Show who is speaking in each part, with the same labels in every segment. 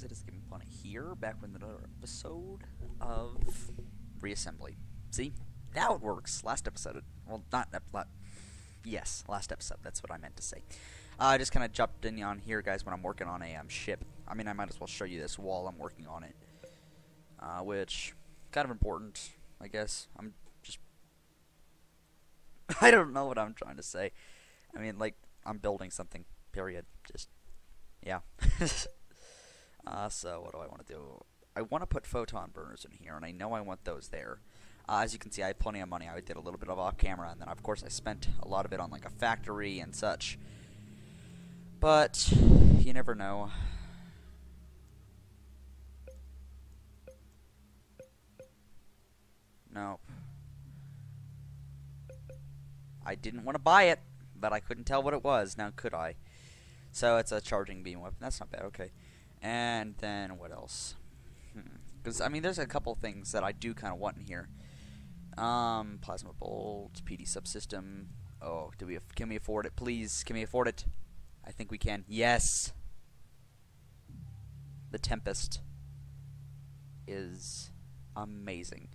Speaker 1: guys, it is Game Planet here, back with another episode of Reassembly. See? Now it works. Last episode, well, yes, last episode, that's what I meant to say. I just kind of jumped in on here, guys, when I'm working on a ship. I mean, I might as well show you this while I'm working on it. Which, kind of important, I guess. I'm just... I don't know what I'm trying to say. I mean, like, I'm building something, period. Just... yeah. So what do I want to do? I want to put photon burners in here, and I know I want those there. As you can see, I have plenty of money. I did a little bit of off camera, and then of course I spent a lot of it on like a factory and such. But you never know. Nope. I didn't want to buy it, but I couldn't tell what it was. Now could I? So it's a charging beam weapon. That's not bad. Okay. And then what else? Because I mean, there's a couple things that I do kind of want in here. Plasma bolt, PD subsystem. Oh, can we afford it? Please, can we afford it? I think we can. Yes. The Tempest is amazing.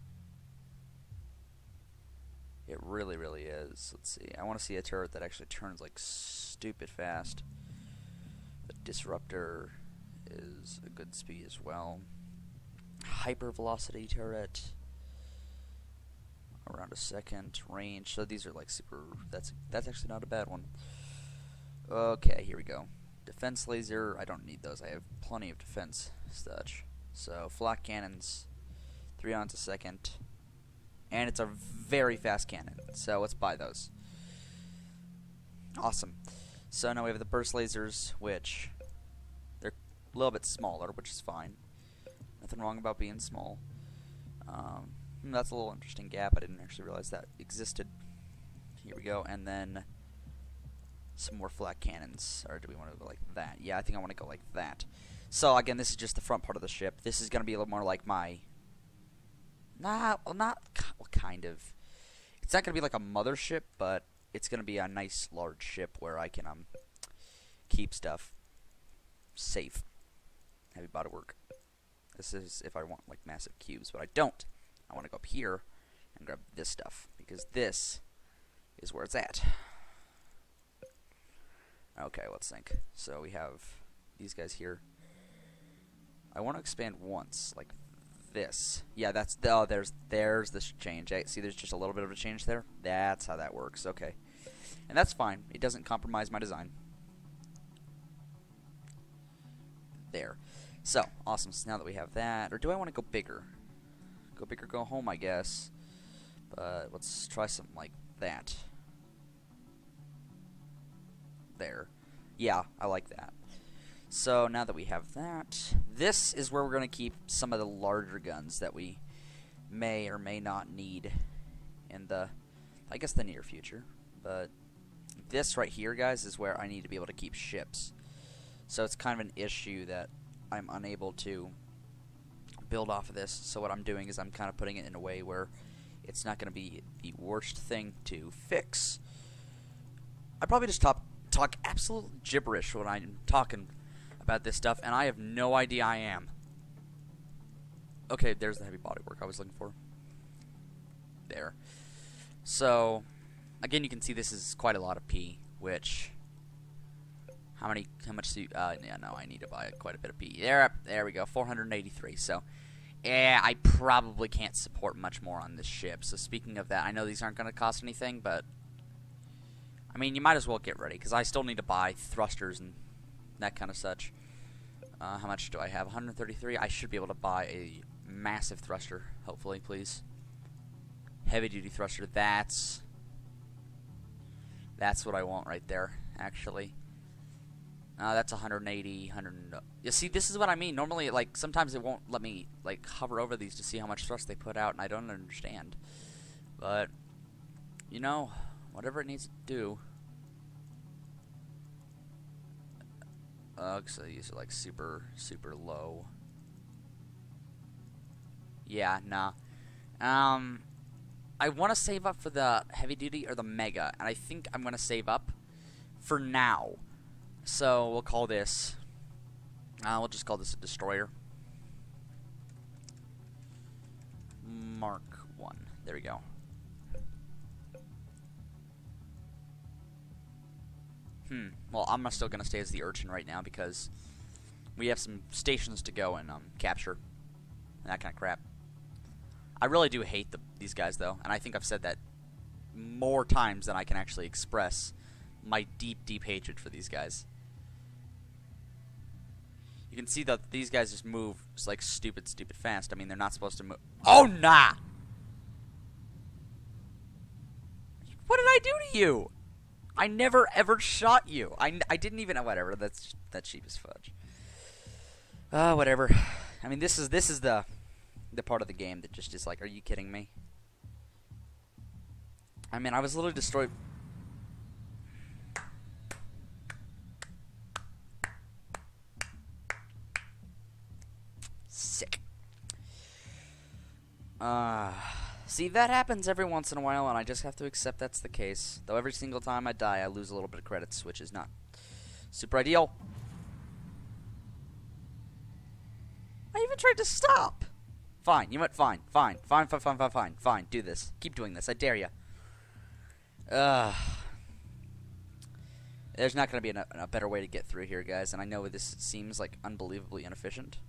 Speaker 1: It really, really is. Let's see. I want to see a turret that actually turns like stupid fast. The Disruptor is a good speed as well. Hyper velocity turret. Around a second range. So these are like super. That's actually not a bad one. Okay, here we go. Defense laser. I don't need those. I have plenty of defense such. So flak cannons, 3 rounds a second, and it's a very fast cannon. So let's buy those. Awesome. So now we have the burst lasers, which they're a little bit smaller, which is fine. Nothing wrong about being small. That's a little interesting gap. I didn't actually realize that existed. Here we go. And then some more flak cannons. Or do we want to go like that? Yeah, I think I want to go like that. So again, this is just the front part of the ship. This is going to be a little more like my... well, kind of. It's not going to be like a mothership, but it's going to be a nice large ship where I can keep stuff safe. Heavy body work. This is if I want like massive cubes, but I don't. I want to go up here and grab this stuff, because this is where it's at. Okay, let's think. So we have these guys here. I want to expand once, like this. Yeah, that's there's the change. See, there's just a little bit of a change there. That's how that works. Okay, and that's fine. It doesn't compromise my design. There. So awesome. So now that we have that, or do I want to go bigger? Go big or go home, I guess. But let's try something like that. There. Yeah, I like that. So now that we have that, this is where we're going to keep some of the larger guns that we may or may not need in the, I guess, the near future. But this right here, guys, is where I need to be able to keep ships. So it's kind of an issue that I'm unable to build off of this. So what I'm doing is I'm kind of putting it in a way where it's not going to be the worst thing to fix. I probably just talk absolute gibberish when I'm talking about this stuff, and I have no idea I am. Okay, there's the heavy body work I was looking for. There. So again, you can see this is quite a lot of P, which how much do yeah, no, I need to buy quite a bit of P. There we go, 483. So yeah, I probably can't support much more on this ship. So speaking of that, I know these aren't going to cost anything, but I mean, you might as well get ready, because I still need to buy thrusters and that kind of such. How much do I have? 133. I should be able to buy a massive thruster, hopefully, please. Heavy duty thruster. That's what I want right there, actually. That's 180, 100. You see, this is what I mean. Normally, like, sometimes it won't let me, like, hover over these to see how much thrust they put out, and I don't understand. But, you know, whatever it needs to do. So these are, like, super, super low. Yeah, nah. I want to save up for the heavy duty or the mega, and I think I'm going to save up for now. So we'll call this We'll just call this a destroyer. Mark 1. There we go. Well, I'm still going to stay as the urchin right now because we have some stations to go and capture. And that kind of crap. I really do hate these guys, though. And I think I've said that more times than I can actually express my deep, deep hatred for these guys. You can see that these guys just move just like stupid, stupid fast. I mean, they're not supposed to move. Oh, nah! What did I do to you? I never ever shot you. I didn't even. Whatever. That's cheap as fudge. Whatever. I mean, this is the part of the game that just is like, are you kidding me? I mean, I was literally destroyed. Sick. See, that happens every once in a while, and I just have to accept that's the case. Though every single time I die, I lose a little bit of credits, which is not super ideal. I even tried to stop. Fine, you know what? Fine. Do this. Keep doing this. I dare you. There's not going to be a better way to get through here, guys, and I know this seems like unbelievably inefficient.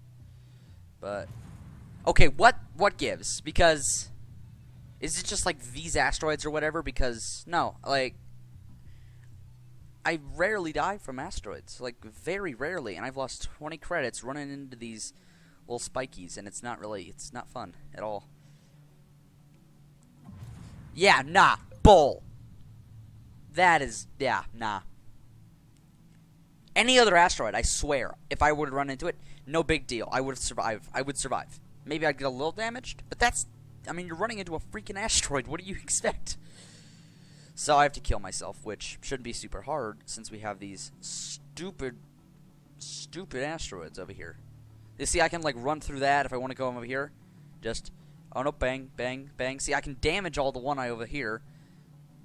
Speaker 1: But okay, what gives? Because is it just like these asteroids or whatever? Because no, like I rarely die from asteroids, like very rarely, and I've lost 20 credits running into these little spikies, and it's not fun at all. Yeah, nah, bull. That is, yeah, nah. Any other asteroid, I swear, if I were to run into it, no big deal. I would survive. Maybe I'd get a little damaged, but that's, I mean, you're running into a freaking asteroid. What do you expect? So I have to kill myself, which shouldn't be super hard since we have these stupid asteroids over here. You see, I can, like, run through that if I want to go over here. Just, oh no, bang, bang, bang. See, I can damage all the one eye over here.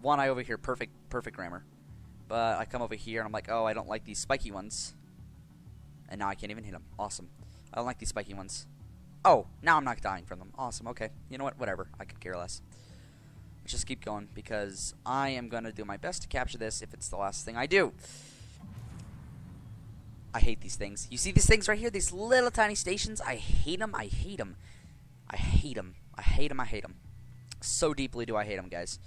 Speaker 1: One eye over here, perfect grammar. But I come over here and I'm like, oh, I don't like these spiky ones. And now I can't even hit them. Awesome. I don't like these spiky ones. Oh, now I'm not dying from them. Awesome, okay. You know what? Whatever. I could care less. Let's just keep going because I am going to do my best to capture this if it's the last thing I do. I hate these things. You see these things right here? These little tiny stations? I hate them. I hate them. I hate them. I hate them. I hate them. So deeply do I hate them, guys.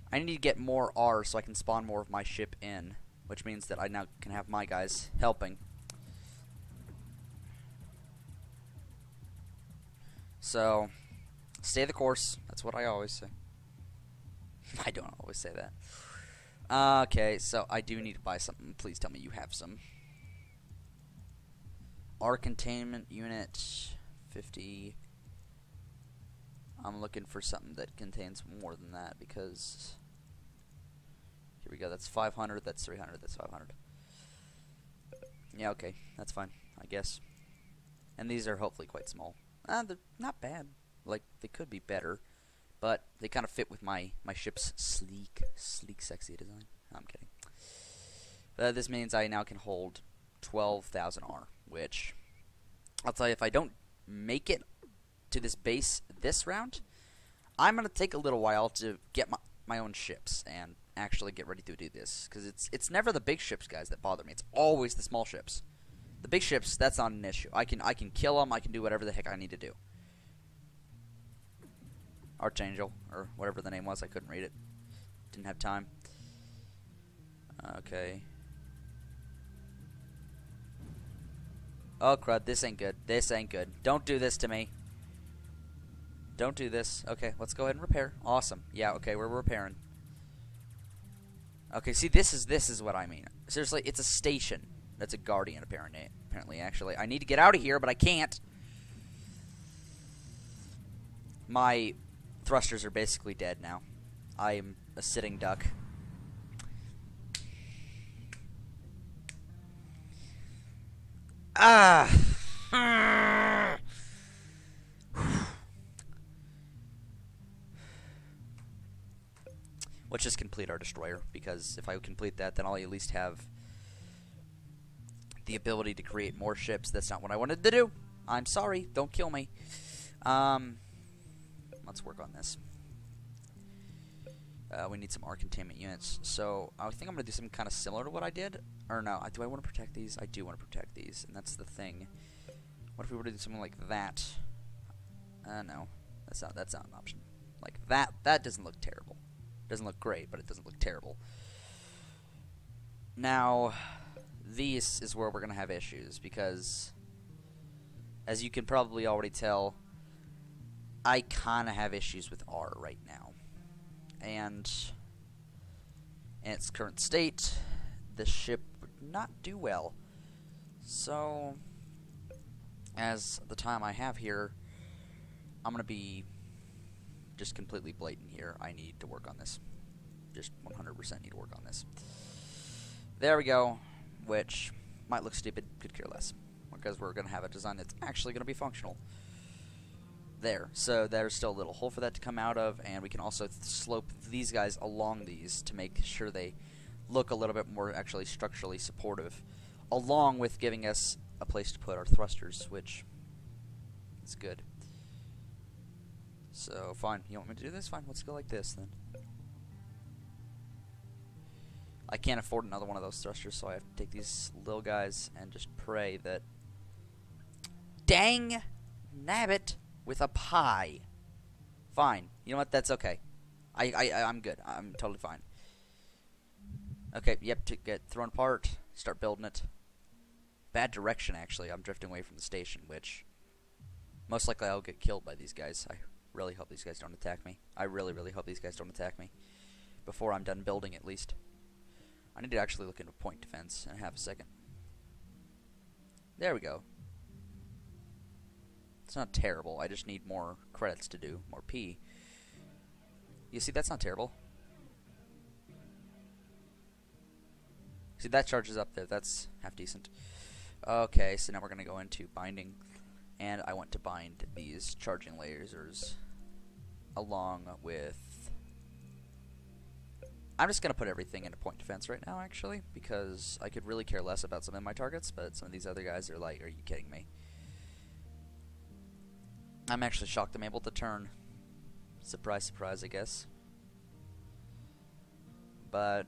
Speaker 1: I need to get more R so I can spawn more of my ship in, which means that I now can have my guys helping. So, stay the course. That's what I always say. I don't always say that. Okay, so I do need to buy something. Please tell me you have some. R containment unit 50. I'm looking for something that contains more than that because here we go. That's 500. That's 300. That's 500. Yeah, okay, that's fine, I guess. And these are hopefully quite small. They're not bad. Like they could be better, but they kind of fit with my ship's sleek, sexy design. No, I'm kidding. This means I now can hold 12,000 R, which I'll tell you, if I don't make it to this base this round, I'm going to take a little while to get my own ships and actually get ready to do this, because it's never the big ships, guys, that bother me. It's always the small ships. The big ships, that's not an issue. I can kill them. I can do whatever the heck I need to do. Archangel, or whatever the name was. I couldn't read it. Didn't have time. Okay. Oh, crud. This ain't good. This ain't good. Don't do this to me. Don't do this. Okay, let's go ahead and repair. Awesome. Yeah, okay, we're repairing. Okay, see, this is what I mean. Seriously, it's a station. That's a guardian, apparently, actually. I need to get out of here, but I can't. My thrusters are basically dead now. I am a sitting duck. Ah! Let's just complete our destroyer, because if I complete that, then I'll at least have the ability to create more ships. That's not what I wanted to do. I'm sorry. Don't kill me. Let's work on this. We need some R containment units. So I think I'm going to do something kind of similar to what I did. Or no, do I want to protect these? I do want to protect these, and that's the thing. What if we were to do something like that? No, that's not an option. Like that. That doesn't look terrible. Doesn't look great, but it doesn't look terrible. Now, this is where we're going to have issues because, as you can probably already tell, I kind of have issues with R right now. And in its current state, the ship would not do well. So, as the time I have here, I'm going to be just completely blatant here. I need to work on this. Just 100% need to work on this. There we go, which might look stupid, could care less, because we're going to have a design that's actually going to be functional. There, so there's still a little hole for that to come out of, and we can also slope these guys along these to make sure they look a little bit more actually structurally supportive, along with giving us a place to put our thrusters, which is good. So, fine, you want me to do this? Fine, let's go like this then. I can't afford another one of those thrusters, so I have to take these little guys and just pray that... Dang nabbit with a pie. Fine. You know what? That's okay. I'm good. I'm totally fine. Okay, yep, to get thrown apart, start building it. Bad direction, actually. I'm drifting away from the station, which... most likely I'll get killed by these guys. I really hope these guys don't attack me. I really, really hope these guys don't attack me. Before I'm done building, at least. I need to actually look into point defense in half a second. There we go. It's not terrible. I just need more credits to do. More P. You see, that's not terrible. See, that charges up there. That's half decent. Okay, so now we're going to go into binding. And I want to bind these charging lasers along with... I'm just going to put everything into point defense right now, actually, because I could really care less about some of my targets, but some of these other guys are like, are you kidding me? I'm actually shocked I'm able to turn. Surprise, surprise, I guess. But,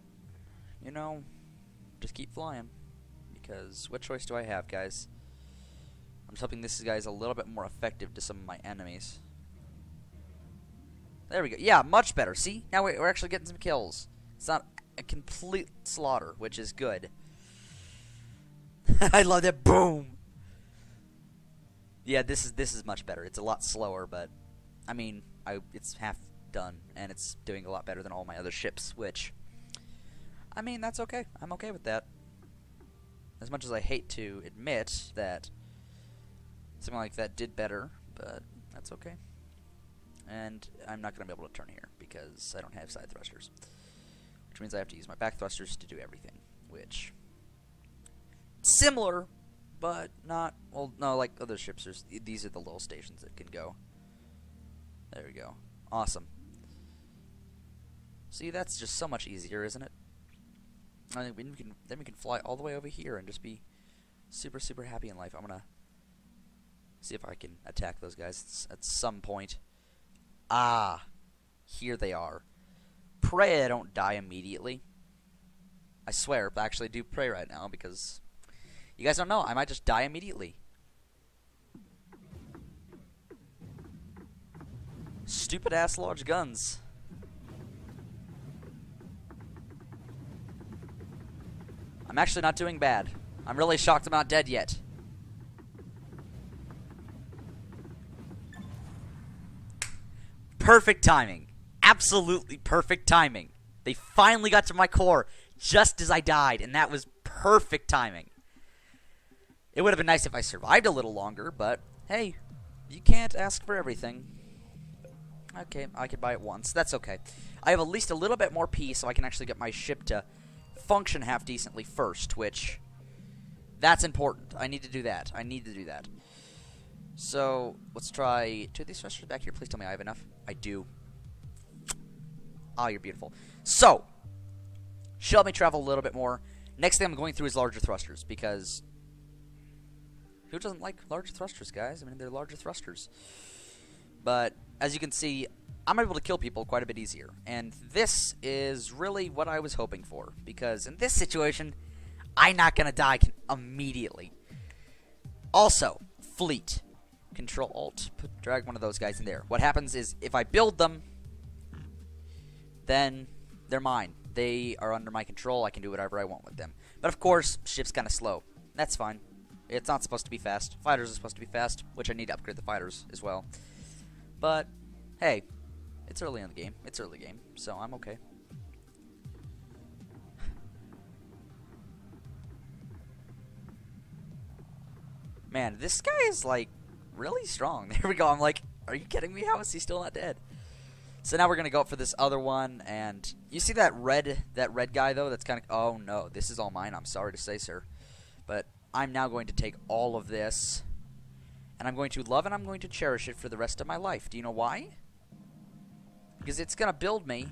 Speaker 1: you know, just keep flying, because what choice do I have, guys? I'm just hoping this guy's a little bit more effective to some of my enemies. There we go. Yeah, much better. See? Now we're actually getting some kills. It's not a complete slaughter, which is good. I love that. Boom! Yeah, this is much better. It's a lot slower, but I mean, it's half done, and it's doing a lot better than all my other ships, which, I mean, that's okay. I'm okay with that. As much as I hate to admit that something like that did better, but that's okay. And I'm not going to be able to turn here because I don't have side thrusters, which means I have to use my back thrusters to do everything, which similar, but not, well, no, like other ships, these are the little stations that can go. There we go. Awesome. See, that's just so much easier, isn't it? I think then we can fly all the way over here and just be super, super happy in life. I'm going to see if I can attack those guys at some point. Ah, here they are. Pray I don't die immediately. I swear, I actually do pray right now because you guys don't know. I might just die immediately. Stupid ass large guns. I'm actually not doing bad. I'm really shocked I'm not dead yet. Perfect timing. Absolutely perfect timing. They finally got to my core just as I died, and that was perfect timing. It would have been nice if I survived a little longer, but hey, you can't ask for everything. Okay, I could buy it once. That's okay. I have at least a little bit more P so I can actually get my ship to function half decently first, which that's important. I need to do that. I need to do that. So, let's try two of these thrusters back here. Please tell me I have enough. I do. Ah, you're beautiful. So, help me travel a little bit more. Next thing I'm going through is larger thrusters, because Who doesn't like larger thrusters, guys? I mean, they're larger thrusters. But as you can see, I'm able to kill people quite a bit easier. And this is really what I was hoping for. Because in this situation, I'm not going to die immediately. Also, fleet. Control-Alt, drag one of those guys in there. What happens is, if I build them, then they're mine. They are under my control. I can do whatever I want with them. But of course, ship's kind of slow. That's fine. It's not supposed to be fast. Fighters are supposed to be fast, which I need to upgrade the fighters as well. But, hey, it's early in the game. It's early game, so I'm okay. Man, this guy is, like, really strong. There we go. I'm like, are you kidding me? How is he still not dead? So now we're going to go up for this other one, and you see that red guy, though? That's kind of, oh, no, this is all mine. I'm sorry to say, sir. But I'm now going to take all of this, and I'm going to love and I'm going to cherish it for the rest of my life. Do you know why? Because it's going to build me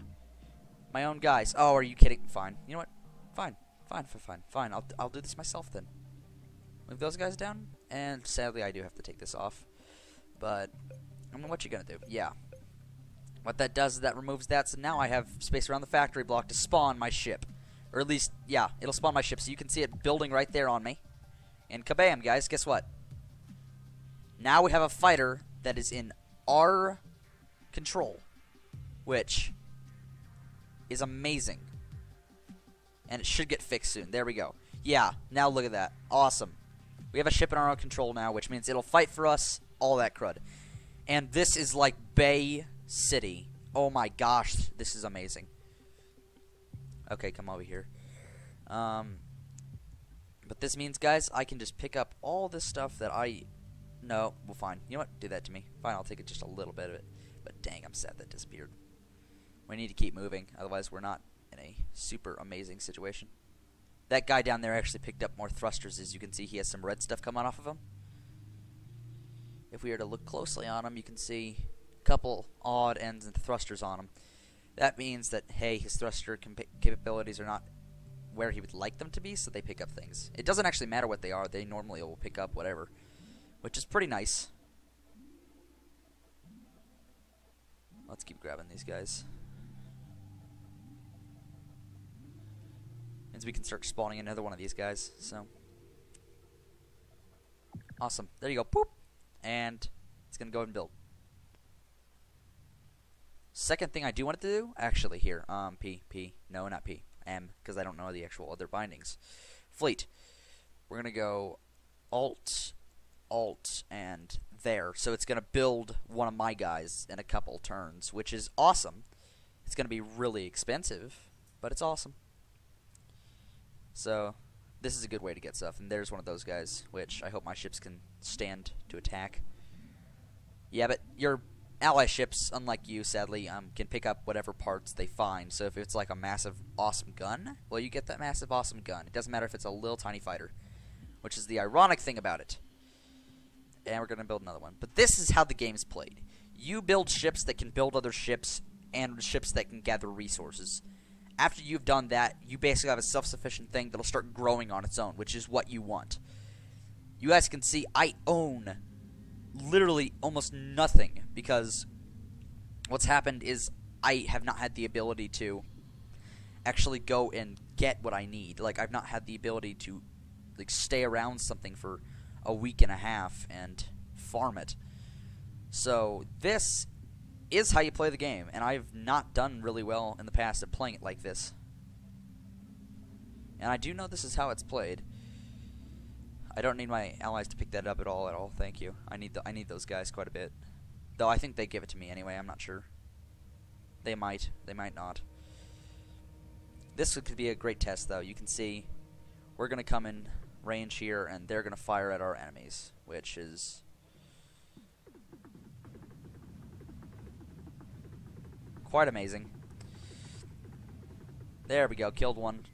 Speaker 1: my own guys. Oh, are you kidding? Fine. You know what? Fine. I'll do this myself then. Move those guys down, and sadly I do have to take this off. But, I mean, what you gonna do? Yeah. What that does is that removes that, so now I have space around the factory block to spawn my ship. Or at least, yeah, it'll spawn my ship, so you can see it building right there on me. And kabam, guys, guess what? Now we have a fighter that is in our control, which is amazing. And it should get fixed soon. There we go. Yeah, now look at that. Awesome. We have a ship in our own control now, which means it'll fight for us, all that crud. And this is like Bay City. Oh my gosh, this is amazing. Okay, come over here. But this means, guys, I can just pick up all this stuff that I... No, well, fine. You know what? Do that to me. Fine, I'll take it just a little bit of it. But dang, I'm sad that disappeared. We need to keep moving, otherwise we're not in a super amazing situation. That guy down there actually picked up more thrusters. As you can see, he has some red stuff coming off of him. If we were to look closely on him, you can see a couple odd ends and thrusters on him. That means that, hey, his thruster capabilities are not where he would like them to be, so they pick up things. It doesn't actually matter what they are. They normally will pick up whatever, which is pretty nice. Let's keep grabbing these guys. Means we can start spawning another one of these guys, so. Awesome. There you go. Boop. And it's going to go ahead and build. Second thing I do want it to do, actually here, P, no, not P, M, because I don't know the actual other bindings. Fleet. We're going to go Alt, and there. So it's going to build one of my guys in a couple turns, which is awesome. It's going to be really expensive, but it's awesome. So this is a good way to get stuff, and there's one of those guys, which I hope my ships can stand to attack. Yeah, but your ally ships, unlike you, sadly, can pick up whatever parts they find. So if it's like a massive, awesome gun, well, you get that massive, awesome gun. It doesn't matter if it's a little tiny fighter, which is the ironic thing about it. And we're going to build another one. But this is how the game's played. You build ships that can build other ships, and ships that can gather resources. After you've done that, you basically have a self-sufficient thing that'll start growing on its own, which is what you want. You guys can see I own literally almost nothing, because what's happened is I have not had the ability to actually go and get what I need. Like, I've not had the ability to like stay around something for a week and a half and farm it. So this is how you play the game, and I've not done really well in the past at playing it like this. And I do know this is how it's played. I don't need my allies to pick that up at all. Thank you. I need those guys quite a bit. Though I think they give it to me anyway. I'm not sure. They might not. This could be a great test, though. You can see we're gonna come in range here, and they're gonna fire at our enemies, which is quite amazing. There we go, killed one.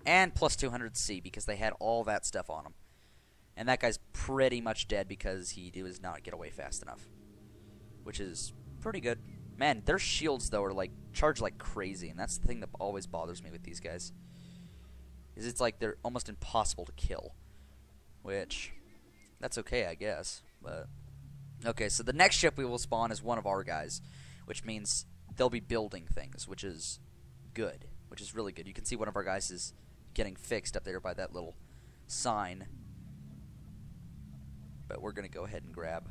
Speaker 1: And plus 200 C, because they had all that stuff on them. And that guy's pretty much dead because he does not get away fast enough, which is pretty good. Man, their shields, though, are like charged like crazy, and that's the thing that always bothers me with these guys. Is it's like they're almost impossible to kill, which That's okay, I guess. But okay, so the next ship we will spawn is one of our guys, which means they'll be building things, which is good, which is really good. You can see one of our guys is getting fixed up there by that little sign. But we're going to go ahead and grab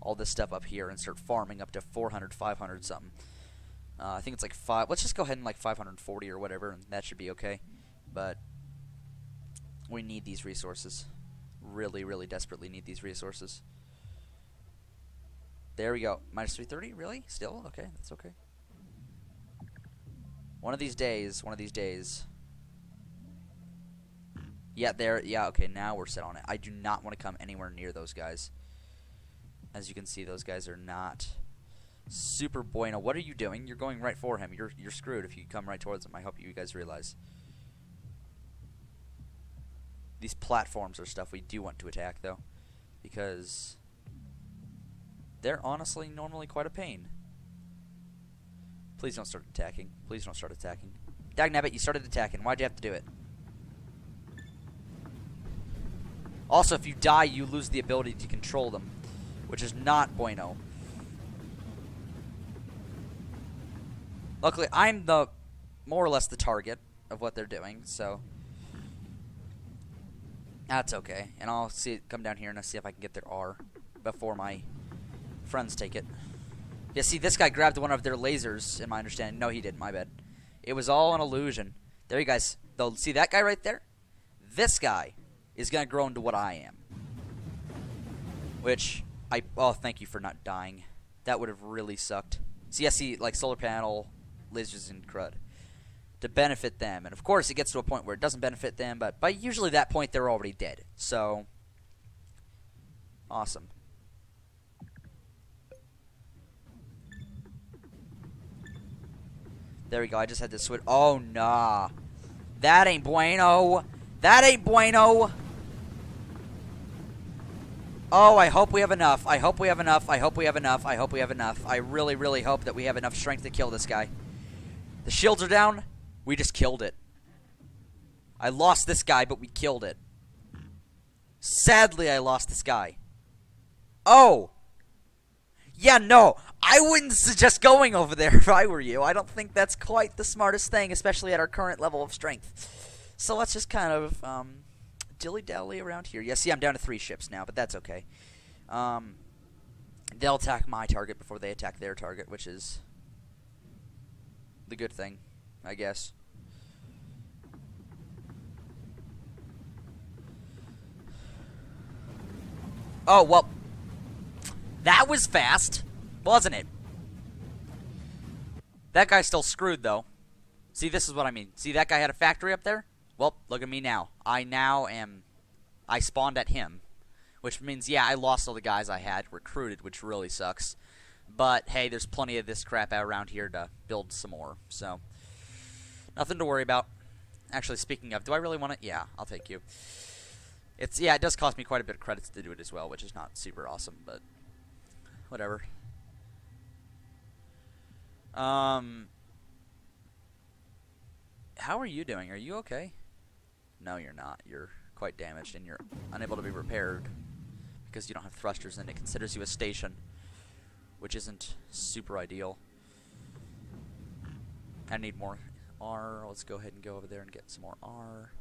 Speaker 1: all this stuff up here and start farming up to 400, 500 something. I think it's like 5. Let's just go ahead and like 540 or whatever, and that should be okay. But we need these resources. Really, really desperately need these resources. There we go. Minus 330? Really? Still? Okay, that's okay. One of these days. Yeah, there. Yeah, okay, now we're set on it. I do not want to come anywhere near those guys. As you can see, those guys are not super bueno. What are you doing? You're going right for him. You're screwed if you come right towards him. I hope you guys realize. These platforms are stuff we do want to attack, though, because they're honestly normally quite a pain. Please don't start attacking. Please don't start attacking. Dagnabbit, you started attacking. Why'd you have to do it? Also, if you die, you lose the ability to control them, which is not bueno. Luckily, I'm more or less the target of what they're doing, so that's okay. And I'll see it come down here and I'll see if I can get their R before my friends take it. Yeah, see, this guy grabbed one of their lasers, in my understanding. No, he didn't. My bad. It was all an illusion. There you guys. Though, see that guy right there? This guy is going to grow into what I am. Which, oh, thank you for not dying. That would have really sucked. So, yeah, see, like solar panel, lasers, and crud. To benefit them. And, of course, it gets to a point where it doesn't benefit them, but by usually that point, they're already dead. So, awesome. There we go. I just had to switch. Oh, nah. That ain't bueno. That ain't bueno. Oh, I hope we have enough. I hope we have enough. I hope we have enough. I hope we have enough. I really, really hope that we have enough strength to kill this guy. The shields are down. We just killed it. I lost this guy, but we killed it. Sadly, I lost this guy. Oh. Yeah, no. I wouldn't suggest going over there if I were you. I don't think that's quite the smartest thing, especially at our current level of strength. So let's just kind of dilly-dally around here. Yeah, see, I'm down to 3 ships now, but that's okay. They'll attack my target before they attack their target, which is the good thing, I guess. Oh, well, that was fast, wasn't it? That guy's still screwed, though. See, this is what I mean. See, that guy had a factory up there? Well, look at me now. I spawned at him. Which means, yeah, I lost all the guys I had recruited, which really sucks. But, hey, there's plenty of this crap out around here to build some more. So, nothing to worry about. Actually, speaking of, do I really want it? Yeah, I'll take you. Yeah, it does cost me quite a bit of credits to do it as well, which is not super awesome, but whatever. How are you doing? Are you okay? No, you're not. You're quite damaged, and you're unable to be repaired because you don't have thrusters, and it considers you a station, which isn't super ideal. I need more R. Let's go ahead and go over there and get some more R.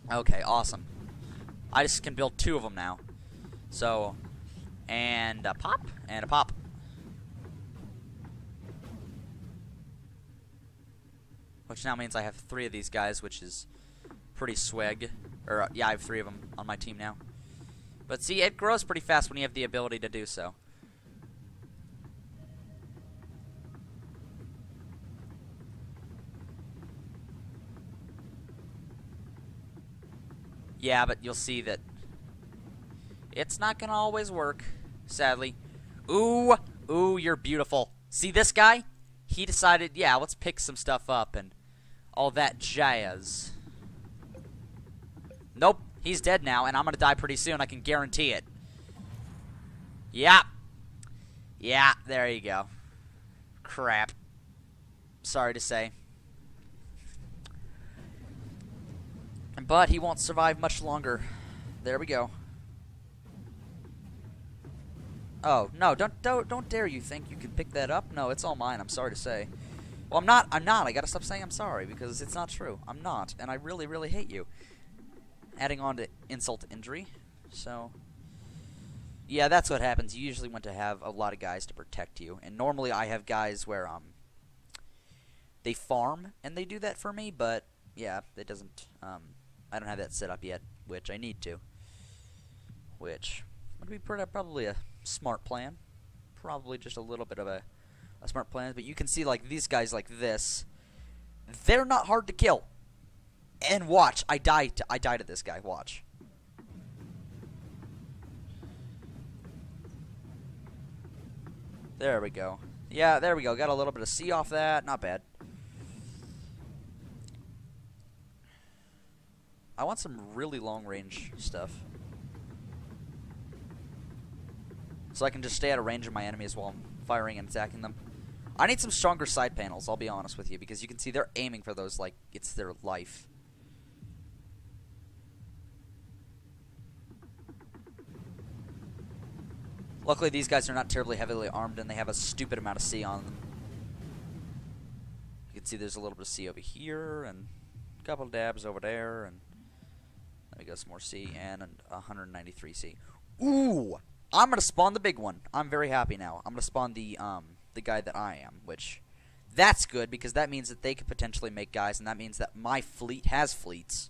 Speaker 1: Okay, awesome. I just can build 2 of them now. So, and a pop, and a pop. Which now means I have 3 of these guys, which is pretty swag. Or, yeah, I have 3 of them on my team now. But see, it grows pretty fast when you have the ability to do so. Yeah, but you'll see that it's not gonna always work, sadly. Ooh, ooh, you're beautiful. See this guy? He decided, yeah, let's pick some stuff up and all that jazz. Nope, he's dead now, and I'm gonna die pretty soon, I can guarantee it. Yeah. Yeah, there you go. Crap. Sorry to say. But he won't survive much longer. There we go. Oh, no, don't dare you think you can pick that up. No, it's all mine, I'm sorry to say. Well, I'm not. I gotta stop saying I'm sorry, because it's not true. I'm not, and I really, really hate you. Adding on to insult to injury. So, yeah, that's what happens. You usually want to have a lot of guys to protect you. And normally I have guys where, they farm, and they do that for me, but, yeah, it doesn't, I don't have that set up yet, which I need to. Which would be probably a smart plan. Probably just a little bit of a smart plan. But you can see, like, these guys like this, they're not hard to kill. And watch, I died to this guy, watch. There we go. Yeah, there we go. Got a little bit of C off that. Not bad. I want some really long-range stuff. So I can just stay out of range of my enemies while I'm firing and attacking them. I need some stronger side panels, I'll be honest with you, because you can see they're aiming for those like it's their life. Luckily, these guys are not terribly heavily armed, and they have a stupid amount of C on them. You can see there's a little bit of C over here, and a couple of dabs over there, and there we go, some more C, and 193 C. Ooh! I'm gonna spawn the big one. I'm very happy now. I'm gonna spawn the guy that I am, which that's good because that means that they could potentially make guys, and that means that my fleet has fleets,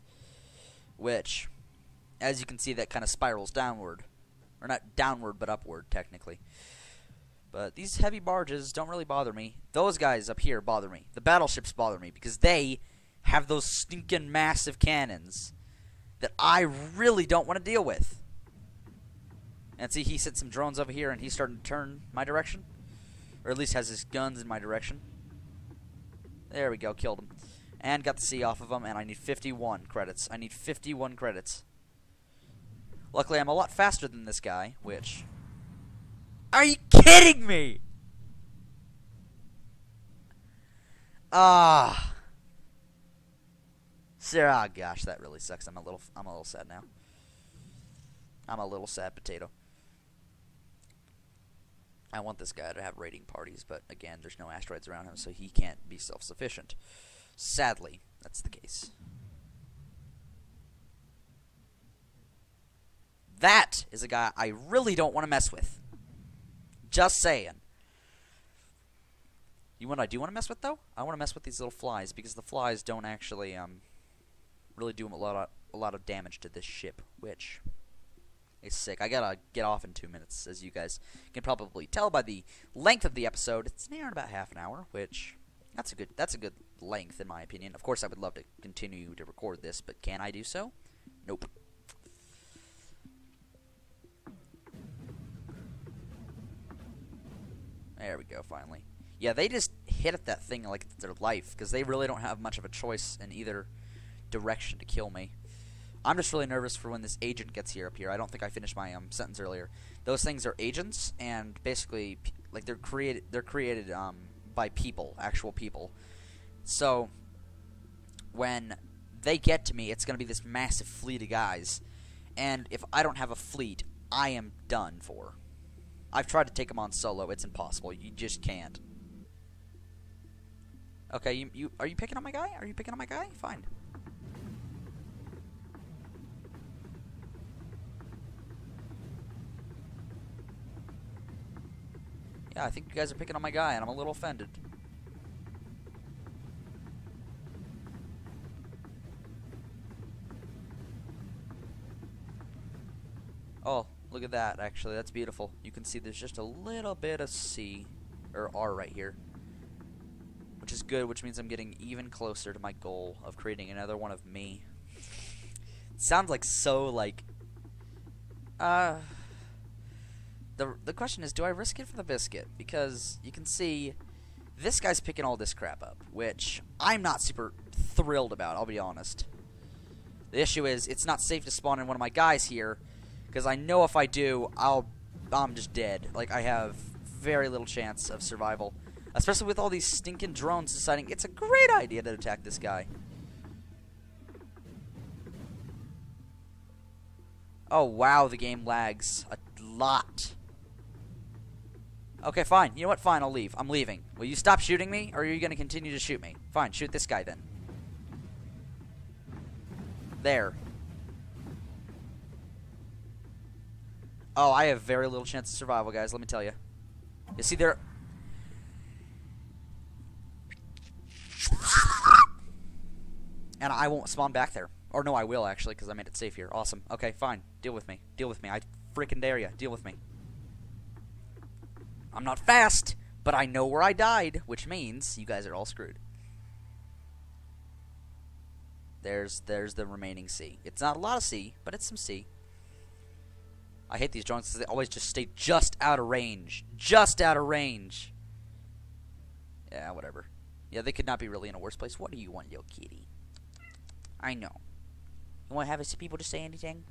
Speaker 1: which, as you can see, that kind of spirals downward. Or not downward, but upward, technically. But these heavy barges don't really bother me. Those guys up here bother me. The battleships bother me because they have those stinking massive cannons that I really don't want to deal with. And see, he sent some drones over here, and he's starting to turn my direction. Or at least has his guns in my direction. There we go, killed him. And got the C off of him, and I need 51 credits. I need 51 credits. Luckily, I'm a lot faster than this guy, which... Are you kidding me? Ah. Oh, gosh, that really sucks. I'm a little sad now. I'm a little sad potato. I want this guy to have raiding parties, but again, there's no asteroids around him, so he can't be self-sufficient. Sadly, that's the case. That is a guy I really don't want to mess with. Just saying. You know what I do want to mess with, though? I want to mess with these little flies, because the flies don't actually really do a lot of damage to this ship, which is sick. I gotta get off in 2 minutes, as you guys can probably tell by the length of the episode. It's near about half an hour, which that's a good length in my opinion. Of course, I would love to continue to record this, but can I do so? Nope. There we go, finally. Yeah, they just hit at that thing like it's their life, because they really don't have much of a choice in either direction to kill me. I'm just really nervous for when this agent gets here up here. I don't think I finished my sentence earlier. Those things are agents, and basically, like, they're created by people, actual people. So, when they get to me, it's going to be this massive fleet of guys. And if I don't have a fleet, I am done for. I've tried to take them on solo. It's impossible. You just can't. Okay, are you picking on my guy? Are you picking on my guy? Fine. Yeah, I think you guys are picking on my guy, and I'm a little offended. Oh, look at that, actually. That's beautiful. You can see there's just a little bit of C, or R right here. Which is good, which means I'm getting even closer to my goal of creating another one of me. It sounds like so, like... The question is, do I risk it for the biscuit? Because you can see this guy's picking all this crap up, which I'm not super thrilled about, I'll be honest. The issue is, it's not safe to spawn in one of my guys here, because I know if I do, I'm just dead. Like, I have very little chance of survival. Especially with all these stinking drones deciding it's a great idea to attack this guy. Oh, wow, the game lags a lot. Okay, fine. You know what? Fine, I'll leave. I'm leaving. Will you stop shooting me, or are you going to continue to shoot me? Fine, shoot this guy then. There. Oh, I have very little chance of survival, guys, let me tell you. You see, there... And I won't spawn back there. Or no, I will, actually, because I made it safe here. Awesome. Okay, fine. Deal with me. Deal with me. I freaking dare you. Deal with me. I'm not fast, but I know where I died, which means you guys are all screwed. There's the remaining C. It's not a lot of C, but it's some C. I hate these drones because they always just stay just out of range. Just out of range. Yeah, whatever. Yeah, they could not be really in a worse place. What do you want, little kitty? I know. You want to have some people to say anything?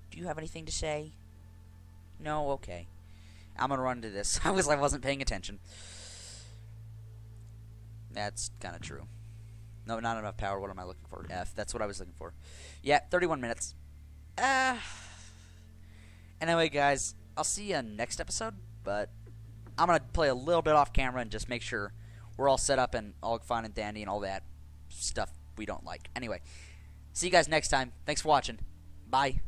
Speaker 1: Do you have anything to say? No? Okay. I'm gonna run into this. I wasn't paying attention. That's kind of true. No, not enough power. What am I looking for? F. That's what I was looking for. Yeah, 31 minutes. Anyway, guys, I'll see you next episode, but I'm gonna play a little bit off camera and just make sure we're all set up and all fine and dandy and all that stuff we don't like. Anyway, see you guys next time. Thanks for watching. Bye.